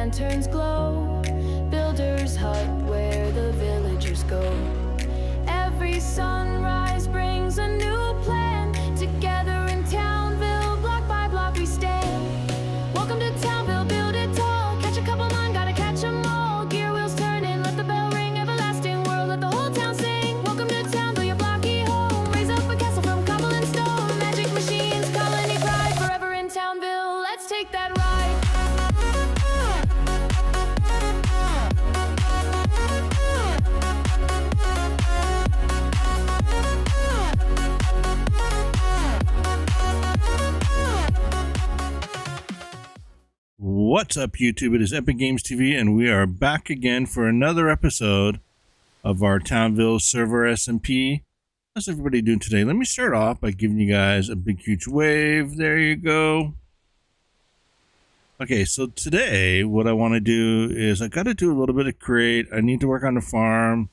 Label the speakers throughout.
Speaker 1: lanterns glow. Builder's hut where the villagers go. Every sunrise brings a new plan. Together in Townville, block by block we stand. Welcome to Townville, build it tall. Catch a Cobblemon, gotta catch 'em all. Gear wheels turning, let the bell ring. Everlasting world, let the whole town sing. Welcome to Townville, your blocky home. Raise up a castle from cobble and stone. Magic machines, colony pride. Forever in Townville, let's take that ride.
Speaker 2: What's up, YouTube? It is Epic Games TV, and we are back again for another episode of our Townville server SMP. How's everybody doing today? Let me start off by giving you guys a big, huge wave. There you go. Okay, so today what I want to do is I got to do a little bit of create. I need to work on the farm,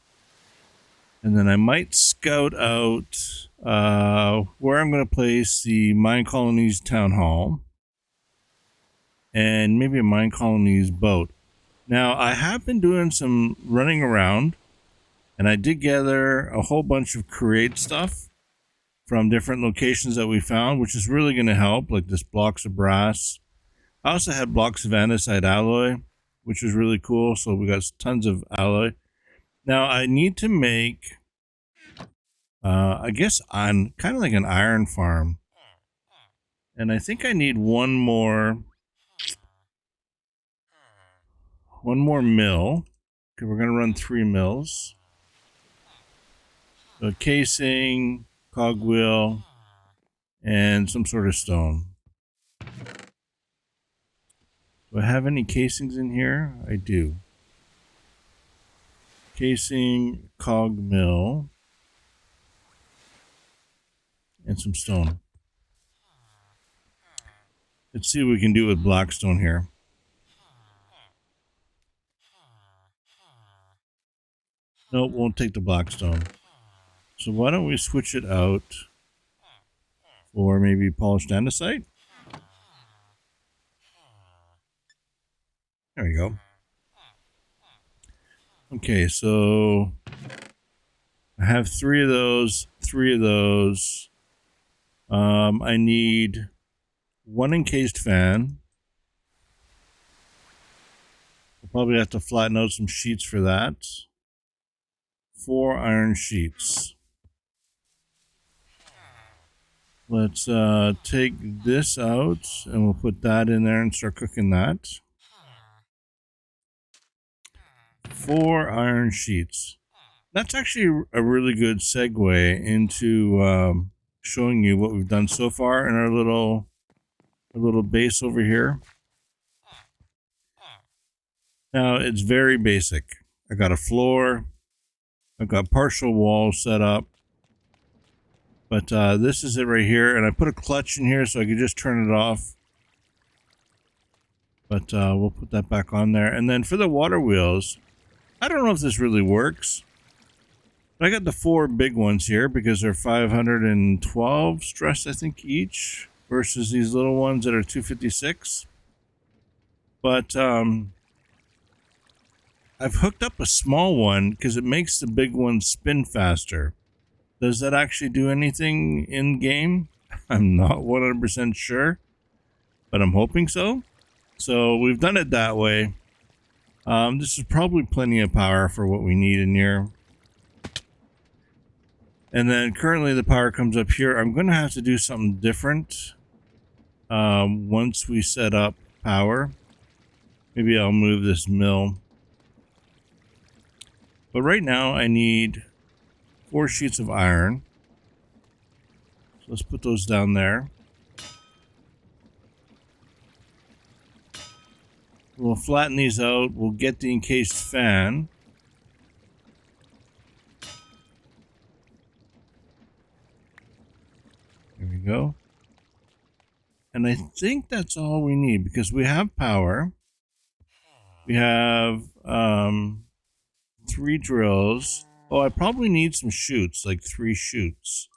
Speaker 2: and then I might scout out where I'm going to place the MineColonies town hall. And maybe a MineColonies boat. Now, I have been doing some running around, and I did gather a whole bunch of create stuff from different locations that we found, which is really going to help, like this blocks of brass. I also had blocks of andesite alloy, which is really cool, so we got tons of alloy. Now, I need to make, I guess, on kind of like an iron farm. And I think I need one more mill. Okay, we're going to run 3 mills. So casing, cogwheel, and some sort of stone. Do I have any casings in here? I do. Casing, cog mill, and some stone. Let's see what we can do with blackstone here. Nope, won't take the blackstone. So why don't we switch it out for maybe polished andesite? There we go. Okay, so I have 3 of those, 3 of those. I need 1 encased fan. I'll probably have to flatten out some sheets for that. 4 iron sheets. Let's take this out and we'll put that in there and start cooking that. 4 iron sheets. That's actually a really good segue into showing you what we've done so far in our little base over here. Now it's very basic. I got a floor. I've got partial walls set up, but this is it right here, and I put a clutch in here so I could just turn it off, but we'll put that back on there. And then for the water wheels, I don't know if this really works, but I got the 4 big ones here because they're 512 stress, I think, each, versus these little ones that are 256. But I've hooked up a small one because it makes the big one spin faster. Does that actually do anything in game? I'm not 100% sure, but I'm hoping so. So we've done it that way. This is probably plenty of power for what we need in here. And then currently the power comes up here. I'm going to have to do something different once we set up power. Maybe I'll move this mill. But right now I need 4 sheets of iron. So let's put those down there. We'll flatten these out. We'll get the encased fan. There we go. And I think that's all we need because we have power. We have 3 drills. Oh, I probably need some chutes, like 3 chutes.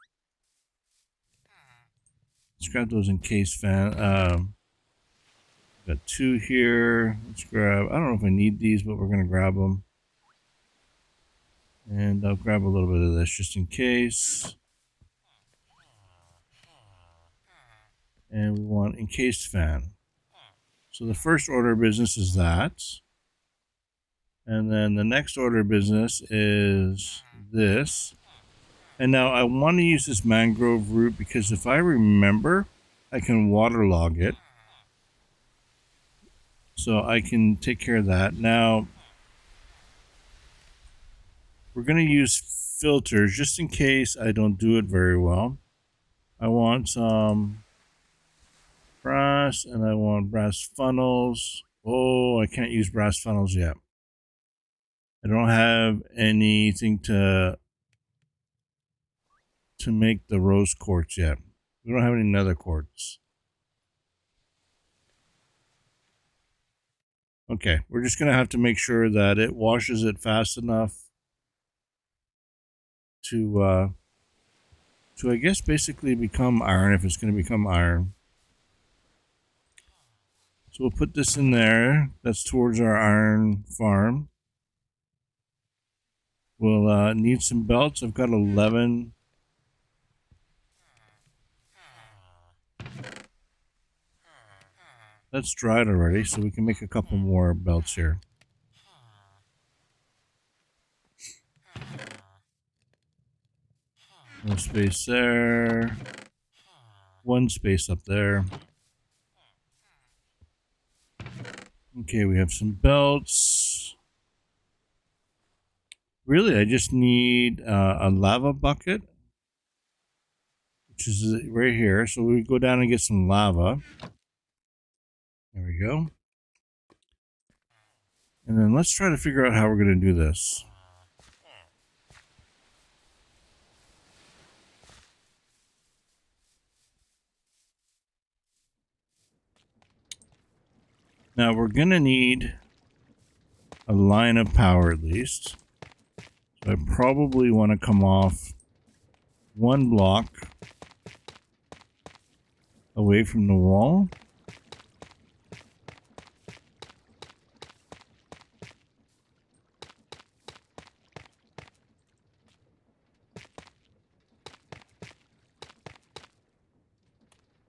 Speaker 2: Let's grab those encased fan. Got 2 here. Let's grab, I don't know if I need these, but we're going to grab them. And I'll grab a little bit of this just in case. And we want encased fan. So the first order of business is that. And then the next order of business is this. And now I want to use this mangrove root because if I remember, I can waterlog it. So I can take care of that. Now, we're going to use filters just in case I don't do it very well. I want some brass and I want brass funnels. Oh, I can't use brass funnels yet. I don't have anything to make the rose quartz yet. We don't have any nether quartz. Okay, we're just going to have to make sure that it washes it fast enough to I guess basically become iron if it's going to become iron. So we'll put this in there. That's towards our iron farm. We'll need some belts. I've got 11. That's dried already, so we can make a couple more belts here. No space there. One space up there. Okay, we have some belts. Really, I just need a lava bucket, which is right here. So we go down and get some lava. There we go. And then let's try to figure out how we're going to do this. Now we're going to need a line of power at least. So I probably want to come off 1 block away from the wall.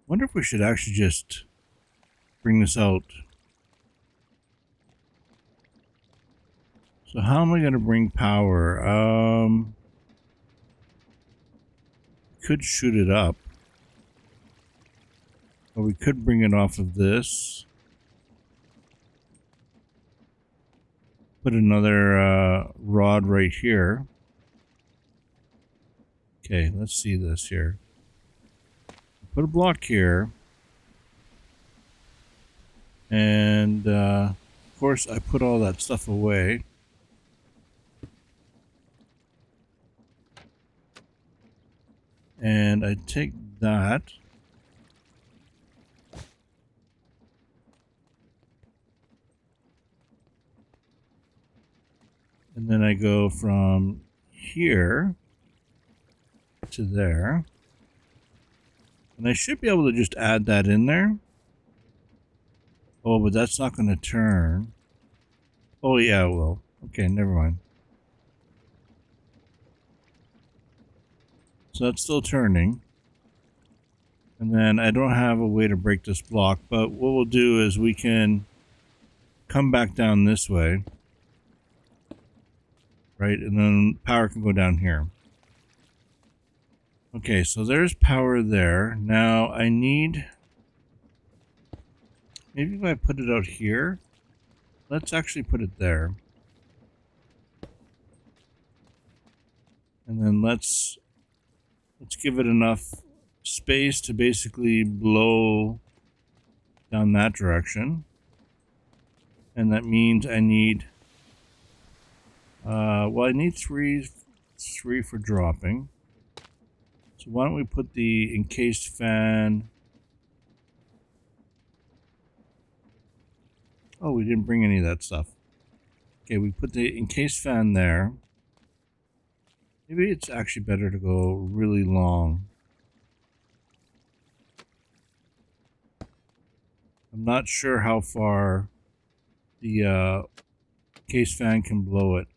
Speaker 2: Wonder if we should actually just bring this out. So how am I going to bring power? Could shoot it up. Or we could bring it off of this. Put another rod right here. Okay, let's see this here. Put a block here. And of course I put all that stuff away. And I take that. And then I go from here to there. And I should be able to just add that in there. Oh, but that's not going to turn. Oh, yeah, it will. Okay, never mind. So that's still turning. And then I don't have a way to break this block, but what we'll do is we can come back down this way. Right, and then power can go down here. Okay, so there's power there. Now I need... Maybe if I put it out here. Let's actually put it there. And then let's give it enough space to basically blow down that direction. And that means I need well, I need three for dropping. So why don't we put the encased fan... Oh, we didn't bring any of that stuff. Okay, we put the encased fan there. Maybe it's actually better to go really long. I'm not sure how far the case fan can blow it.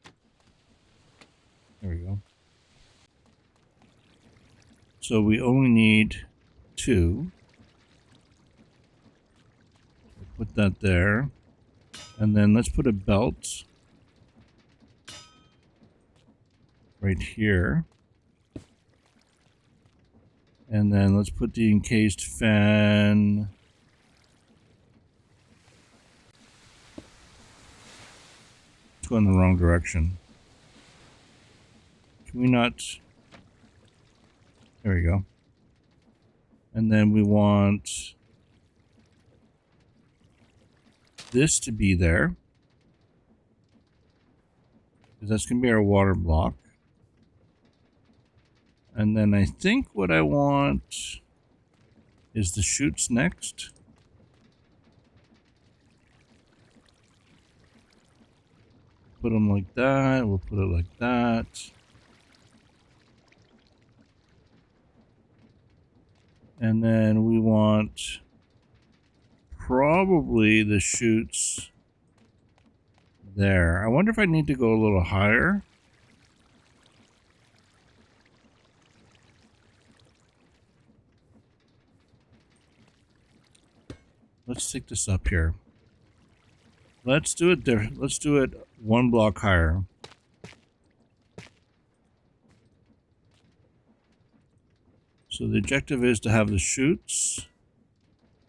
Speaker 2: There we go. So we only need 2. Put that there. And then let's put a belt right here. And then let's put the encased fan. It's going the wrong direction. Can we not? There we go. And then we want this to be there, because that's going to be our water block. And then I think what I want is the chutes next. Put them like that. We'll put it like that. And then we want probably the chutes there. I wonder if I need to go a little higher. Let's take this up here. Let's do it there. Let's do it 1 block higher. So the objective is to have the chutes,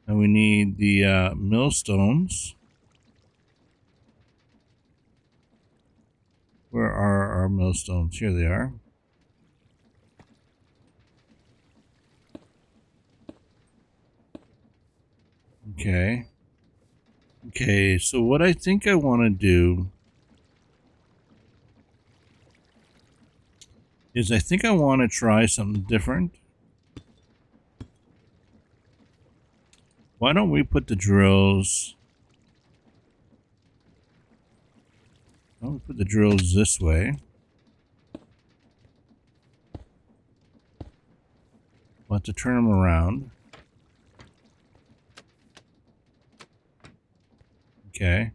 Speaker 2: and we need the millstones. Where are our millstones? Here they are. Okay. Okay, so what I think I want to do is I think I want to try something different. Why don't we put the drills... Why don't we put the drills this way? We'll have to turn them around. Okay.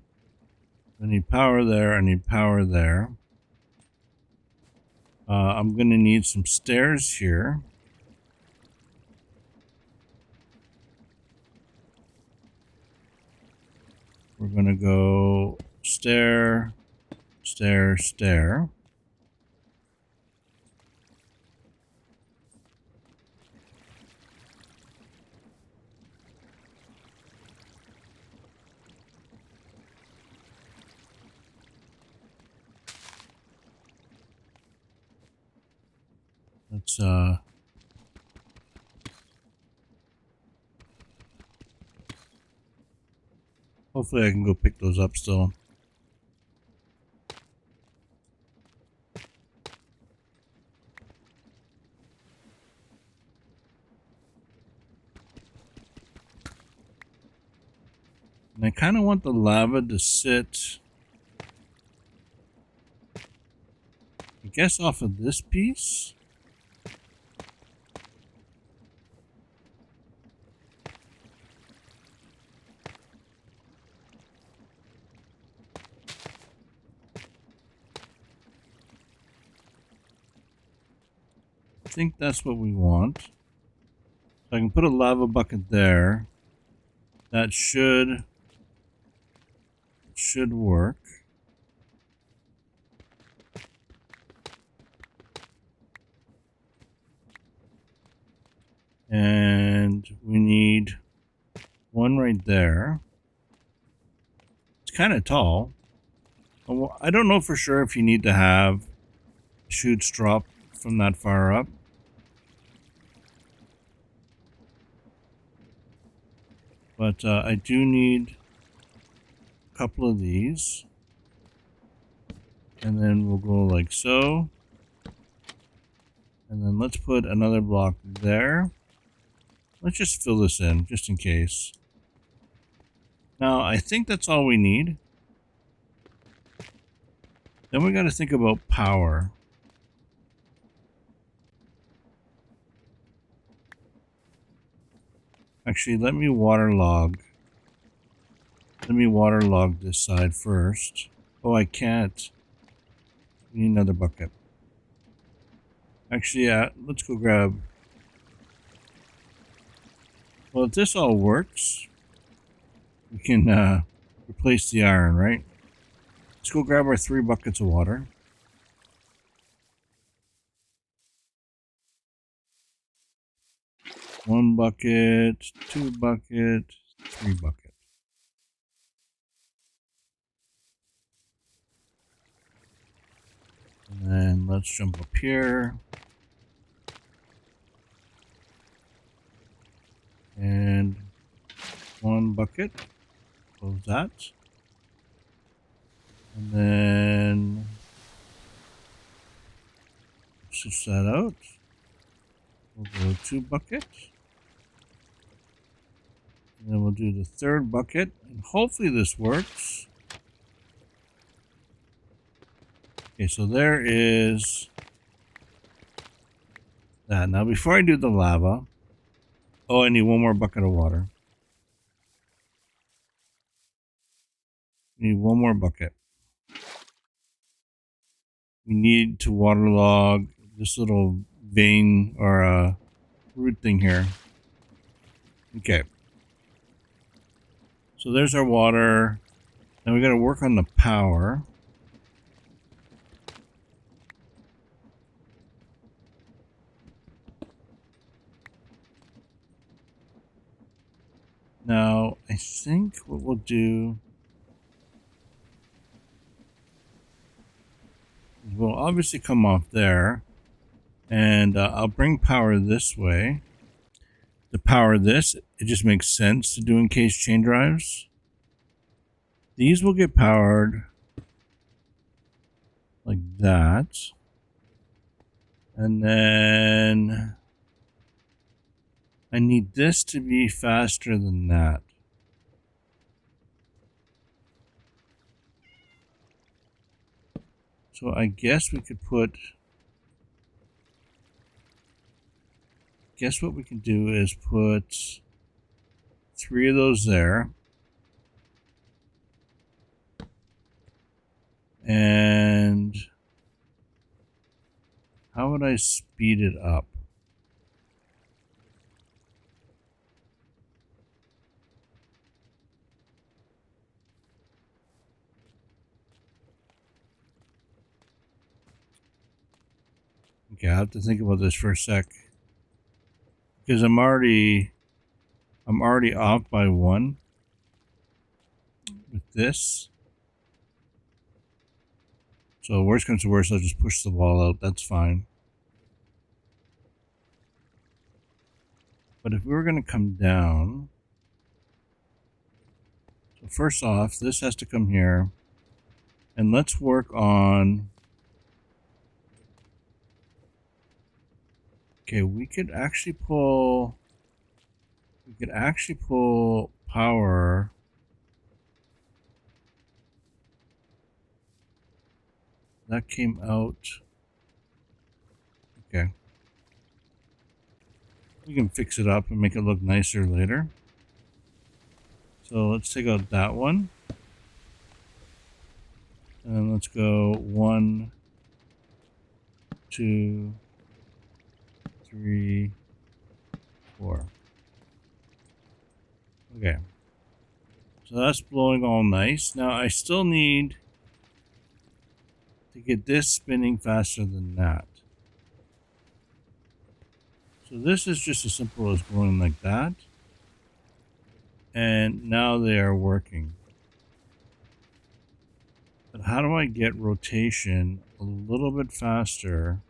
Speaker 2: I need power there. I need power there. I'm going to need some stairs here. We're going to go stair, stair, stair. Let's hopefully I can go pick those up still. And I kind of want the lava to sit, I guess, off of this piece. I think that's what we want. So I can put a lava bucket there. That should work. And we need one right there. It's kind of tall. I don't know for sure if you need to have chutes drop from that far up. But I do need a couple of these. And then we'll go like so. And then let's put another block there. Let's just fill this in, just in case. Now, I think that's all we need. Then we got to think about power. Actually, let me waterlog Let me waterlog this side first. Oh, I can't. We need another bucket. Actually, yeah, let's go grab... Well, if this all works, we can replace the iron, right? Let's go grab our 3 buckets of water. One bucket, 2 bucket, 3 bucket. And then let's jump up here. And 1 bucket. Close that. And then switch that out. We'll go 2 buckets. And then we'll do the 3rd bucket. And hopefully this works. Okay, so there is that. Now before I do the lava, oh, I need 1 more bucket of water. I need 1 more bucket. We need to waterlog this little vein or root thing here. Okay. So there's our water. Now we got to work on the power. Now, I think what we'll do is we'll obviously come off there, and I'll bring power this way. To power this, it just makes sense to do encased chain drives. These will get powered like that. And then I need this to be faster than that. So I guess we could put... Guess what we can do is put 3 of those there. And how would I speed it up? Okay, I have to think about this for a sec. Because I'm already off by 1 with this. So worst comes to worst, I'll just push the wall out. That's fine. But if we were going to come down, so first off, this has to come here. And let's work on... Okay, we could actually pull power. That came out. Okay. We can fix it up and make it look nicer later. So let's take out that one. And then let's go 1, 2, 3, 4. Okay. So that's blowing all nice. Now I still need to get this spinning faster than that. So this is just as simple as going like that. And now they are working. But how do I get rotation a little bit faster?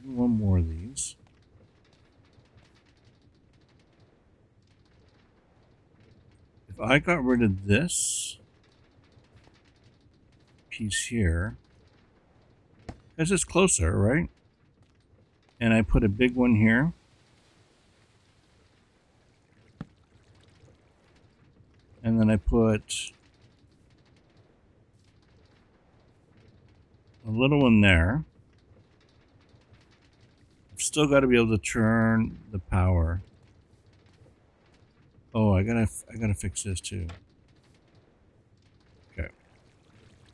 Speaker 2: One more of these. If I got rid of this piece here, because it's closer, right? And I put a big one here. And then I put a little one there. still got to be able to turn the power. Oh, I gotta fix this too. Okay.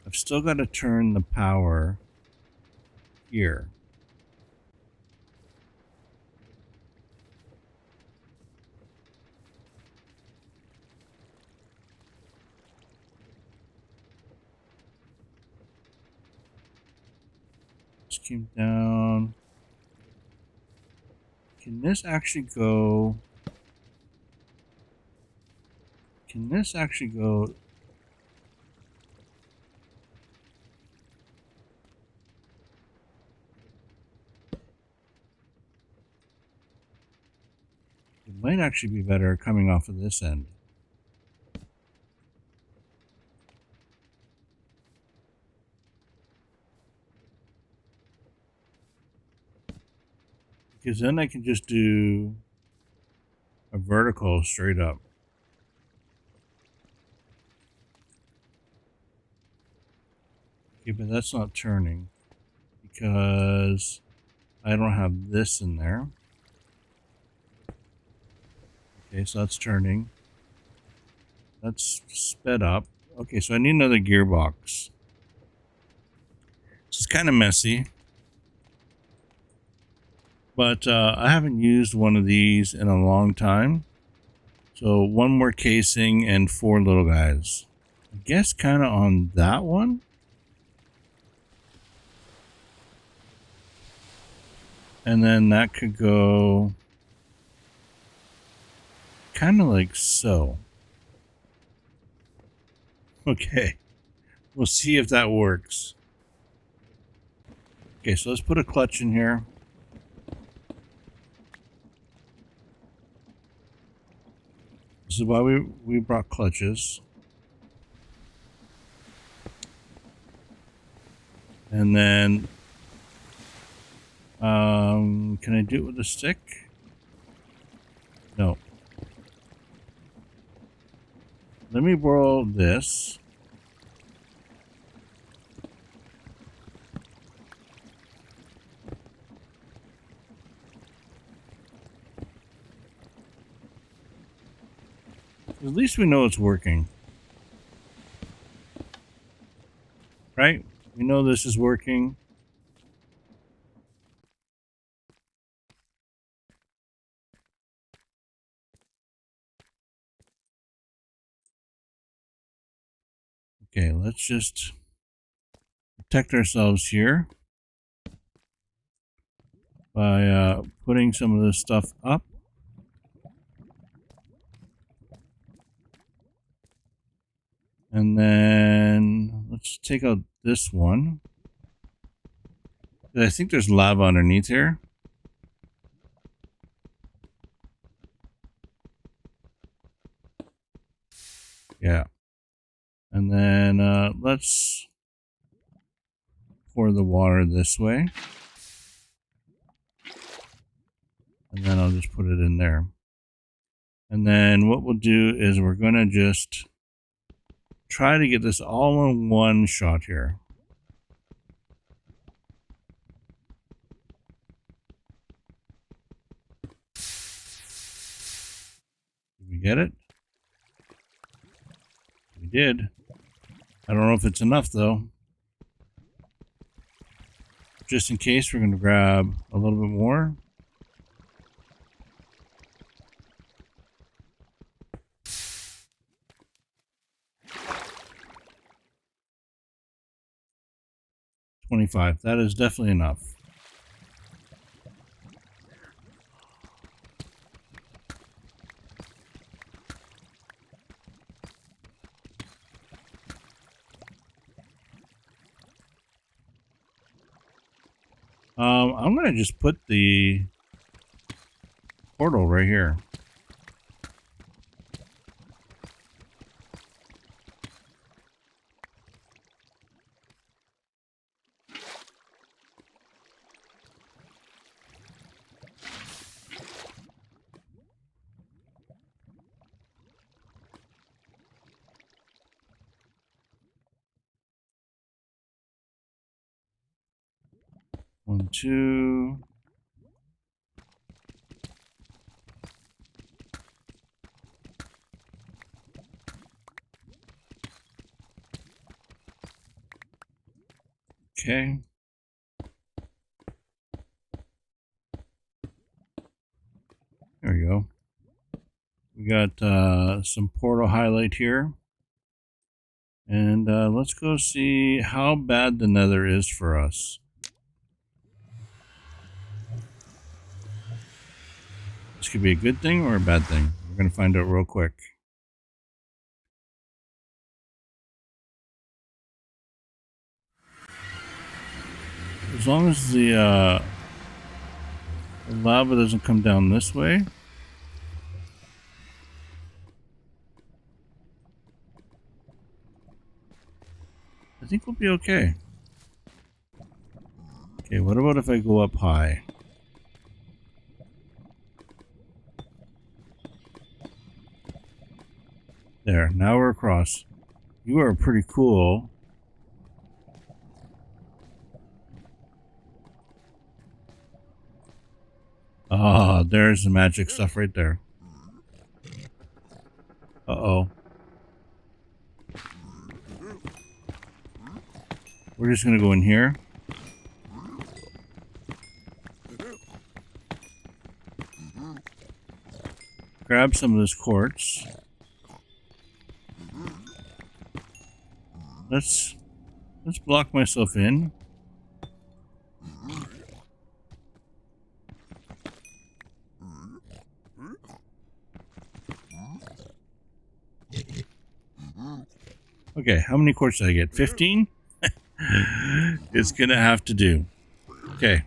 Speaker 2: I've still got to turn the power here. Just came down. Can this actually go? Can this actually go? It might actually be better coming off of this end. Because then I can just do a vertical straight up. Okay, but that's not turning because I don't have this in there. Okay, so that's turning. That's sped up. Okay, so I need another gearbox. It's kind of messy. But I haven't used one of these in a long time. So 1 more casing and 4 little guys. I guess kind of on that one. And then that could go kind of like so. Okay. We'll see if that works. Okay, so let's put a clutch in here. This is why we brought clutches. And then, can I do it with a stick? No. Let me borrow this. At least we know it's working. Right? We know this is working. Okay, let's just protect ourselves here by putting some of this stuff up. And then let's take out this one. I think there's lava underneath here. Yeah. And then let's pour the water this way. And then I'll just put it in there. And then what we'll do is we're going to just try to get this all in one shot here. Did we get it? We did. I don't know if it's enough though. Just in case, we're going to grab a little bit more. $25. That is definitely enough. I'm going to just put the portal right here. One, two. Okay. There we go. We got some portal highlight here. And let's go see how bad the Nether is for us. This could be a good thing or a bad thing. We're going to find out real quick. As long as the lava doesn't come down this way. I think we'll be okay. Okay, what about if I go up high? There, now we're across. You are pretty cool. Ah, there's the magic stuff right there. Uh-oh. We're just gonna go in here. Grab some of this quartz. Let's block myself in. Okay, how many quartz did I get? 15? It's gonna have to do. Okay,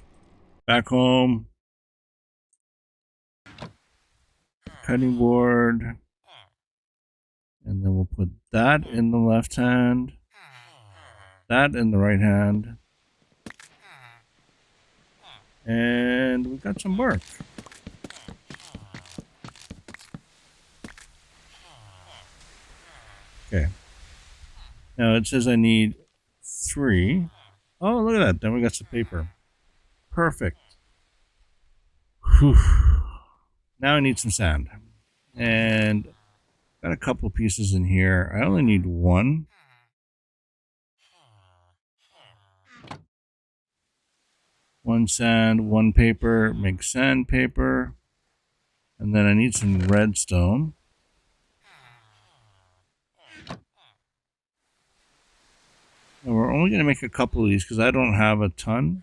Speaker 2: back home. Cutting board. And then we'll put that in the left hand. That in the right hand. And we got some bark. Okay. Now it says I need 3. Oh, look at that. Then we got some paper. Perfect. Whew. Now I need some sand. And got a couple pieces in here. I only need 1. One sand, 1 paper, make sandpaper. And then I need some redstone. And we're only going to make a couple of these because I don't have a ton.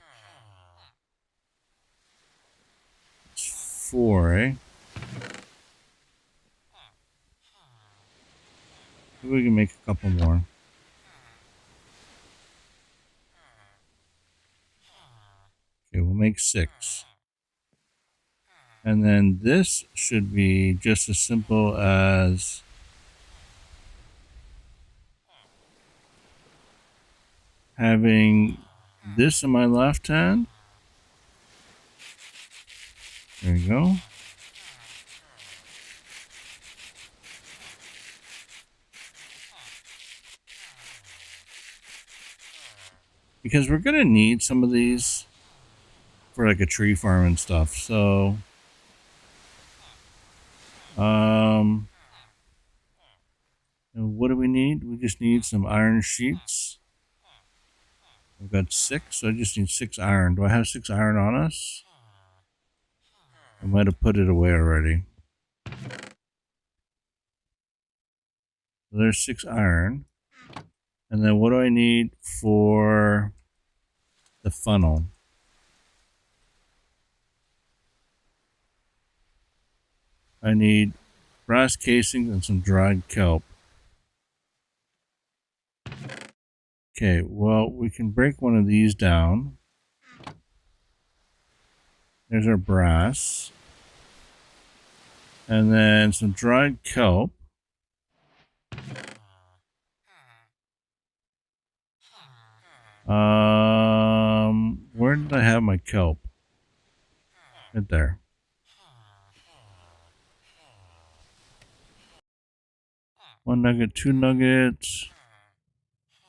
Speaker 2: It's 4, eh? Maybe we can make a couple more. Okay, we'll make 6. And then this should be just as simple as having this in my left hand. There you go. Because we're going to need some of these for like a tree farm and stuff. So, and what do we need? We just need some iron sheets. We've got 6, so I just need 6 iron. Do I have 6 iron on us? I might have put it away already. So there's 6 iron. And then what do I need for the funnel? I need brass casings and some dried kelp. Okay, well, we can break one of these down. There's our brass. And then some dried kelp. Where did I have my kelp? Right there. One nugget, 2 nuggets.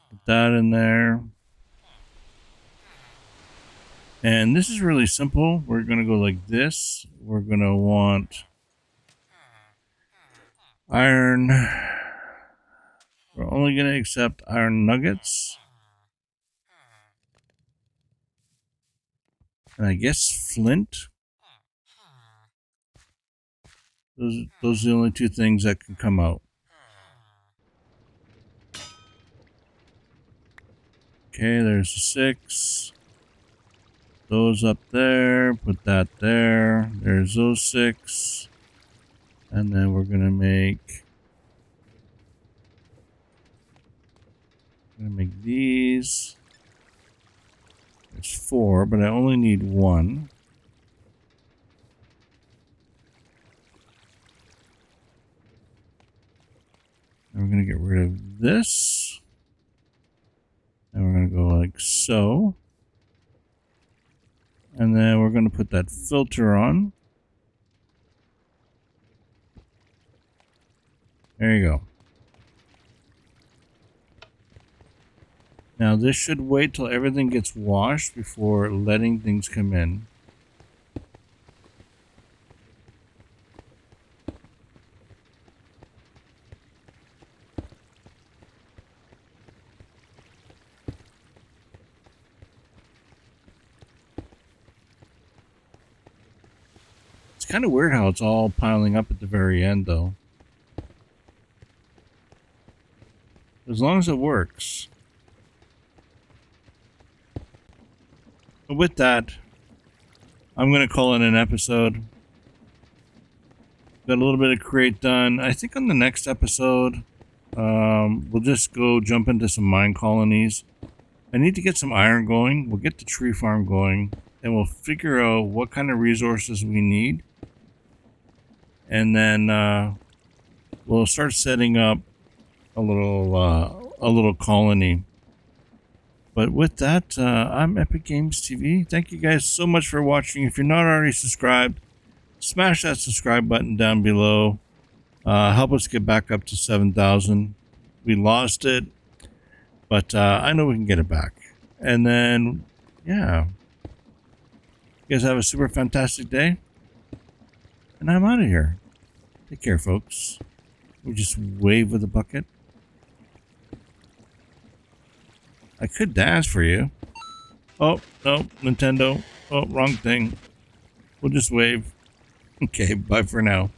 Speaker 2: Put that in there. And this is really simple. We're going to go like this. We're going to want iron. We're only going to accept iron nuggets. And I guess flint. Those are the only two things that can come out. Okay, there's a 6. Those up there. Put that there. There's those 6. And then we're gonna make these. There's 4, but I only need 1. And we're gonna get rid of this. And we're gonna go like so. And then we're gonna put that filter on. There you go. Now this should wait till everything gets washed before letting things come in. It's kind of weird how it's all piling up at the very end though. As long as it works. But with that, I'm going to call it an episode. Got a little bit of create done. I think on the next episode, we'll just go jump into some mine colonies. I need to get some iron going. We'll get the tree farm going. And we'll figure out what kind of resources we need. And then we'll start setting up a little colony. But with that, I'm Epic Games TV. Thank you guys so much for watching. If you're not already subscribed, smash that subscribe button down below. Help us get back up to 7,000. We lost it, but I know we can get it back. And then, yeah. You guys have a super fantastic day. And I'm out of here. Take care, folks. We just wave with a bucket. I could dance for you. Oh, no, Nintendo. Oh, wrong thing. We'll just wave. Okay, bye for now.